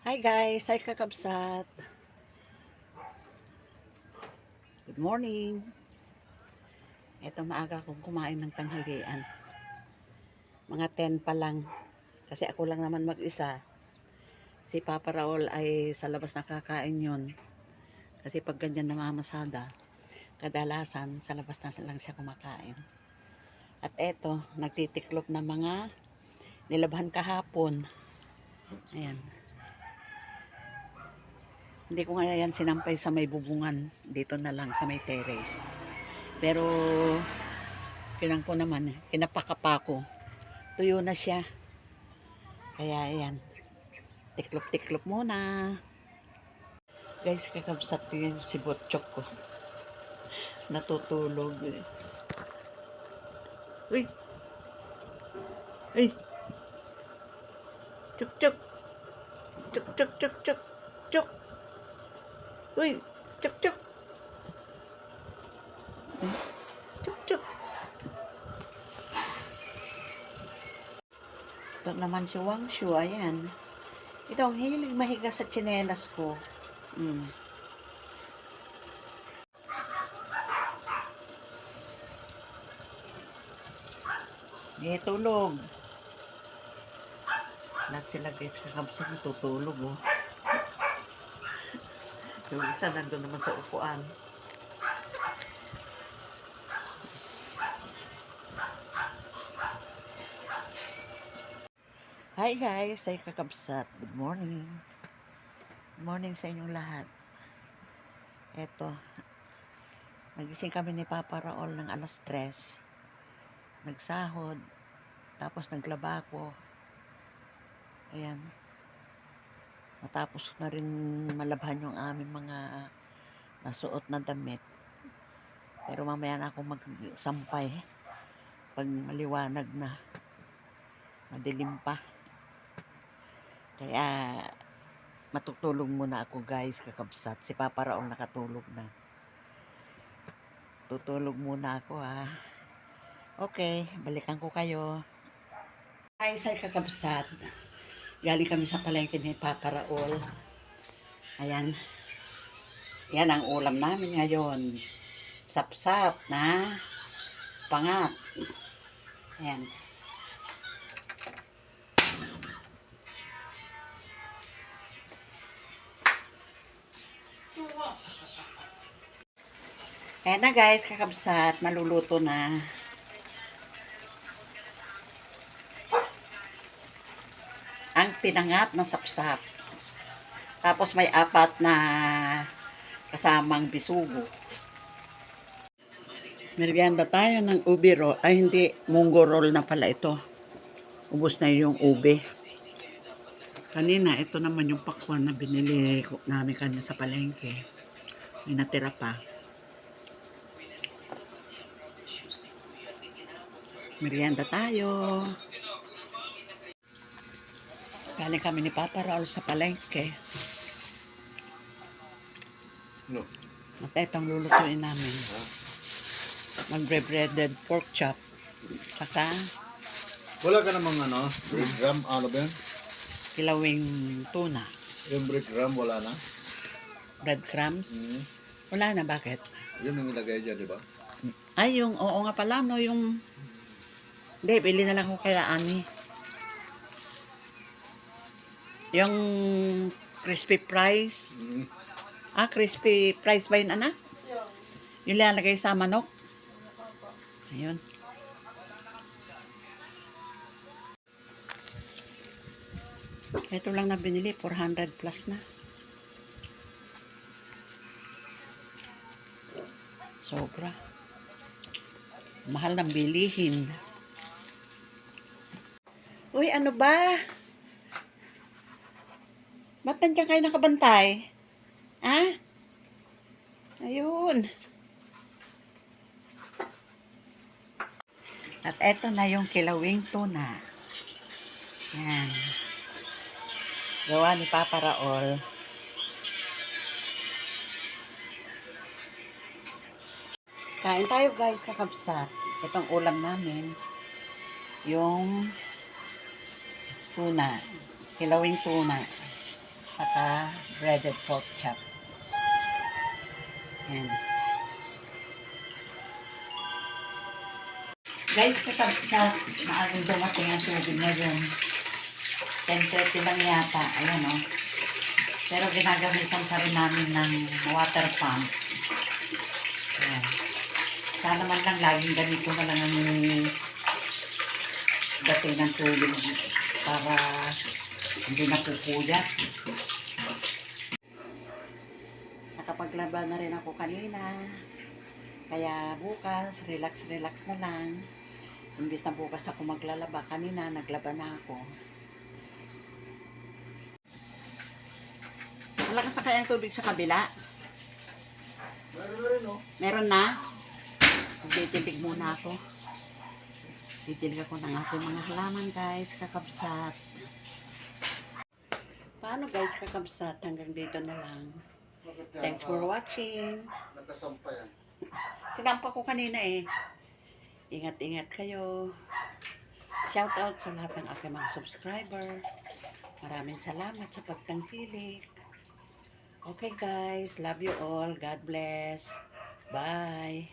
Hi guys, ay kakabsat. Good morning. Ito maaga akong kumain ng tanghalian. Mga 10 pa lang. Kasi ako lang naman mag-isa. Si Papa Raul ay sa labas nakakain yun. Kasi pag ganyan namamasada, kadalasan sa labas na lang siya kumakain. At eto, nagtitiklop na mga nilabhan kahapon. Ayan. Hindi ko nga yan sinampay sa may bubungan. Dito na lang sa may terrace. Pero ko naman, kinapakapa ko. Tuyo na siya. Kaya ayan, tiklop-tiklop muna. Guys, kakabsat yun si Botchok ko. Natutulog. Uy! Uy! Chuk chuk! Chuk chuk chuk chuk! Chuk! Uy! Chuk chuk! Chuk chuk! Ito naman si Wangshu, ayan. Ito ang hilig mahiga sa tsinelas ko. Hindi tulog. Lahat sila guys kakabsat natutulog oh. Yung isa nandun naman sa upuan. Hi guys, ay kakabsat. Good morning. Good morning sa inyong lahat. Eto, nagising kami ni Papa Raul ng alas 3. Nagsahod. Tapos naglaba ako. Ayan. Natapos na rin malabhan yung aming mga nasuot na damit. Pero mamaya na ako magsampay. Pag maliwanag na. Madilim pa. Kaya matutulog muna ako guys kakabsat. Si Papa Raul nakatulog na. Tutulog muna ako ha. Okay, balikan ko kayo. Guys, ay kakabsat. Galing kami sa palengke ni Papa Raul. Ayan. Yan ang ulam namin ngayon. Sapsap na pangat. Ayan. Ayan na guys, kakabsat. Maluluto na. Ang pinangat na sapsap. Tapos may 4 na kasamang bisugo. Merienda tayo ng ubi roll. Ay hindi, munggo roll na pala ito. Ubus na yung ube. Kanina, ito naman yung pakwan na binili namin kanina sa palengke. May natira pa. Merienda tayo. Galing kami ni Papa Raul sa palengke. No. At itong lulutuin namin. Magbre-breaded pork chop. Saka Wala ka namang breadcrumb, ano ba yan? kilawing tuna. Yung breadcrumb, wala na? Breadcrumbs. Wala na, bakit? Yun ang ilagay dyan, di ba? Ay, oo nga pala, no, yung... Hindi, bili na lang ko kaya Ani. Yung crispy fries. Crispy fries ba yun, anak? Yung lalagay sa manok. Ayun. Ito lang na binili, 400 plus na. Sobra. Mahal ng bilihin. Uy, ano ba? Ba't nandiyan kayo nakabantay? Ha? Ayun. At eto na yung kilawing tuna. Yan. Gawa ni Papa Raul. Kain tayo guys, kakabsat. Itong ulam namin. Yung tuna. Kilawing tuna. Saka breaded pork chop. Yan. Guys, sa maagang dumating ang tubig ngayon. 10:30 lang yata. Ayan o. Pero ginagamitan pa rin namin ng water pump. Ayan. Sana man lang laging ganito na lang ang dating ng tubig para hindi napupuyat. Nakapaglaba na rin ako kanina. Kaya bukas, relax na lang. Imbis na bukas ako maglalaba, kanina naglaba na ako. Malakas na kaya ang tubig sa kabila? Meron na rin, no? Meron na? Magtitibig muna ako. Titilig ako ng aking mga halaman, guys, kakabsat. Paano, guys, kakabsat? Hanggang dito na lang. Bakit yan? Thanks for watching. Nakasampa yan. Sinampa ko kanina eh. Ingat-ingat kayo. Shout out sa lahat ng aking mga subscriber. Maraming salamat sa pagtangkilik. Okay guys, love you all. God bless. Bye.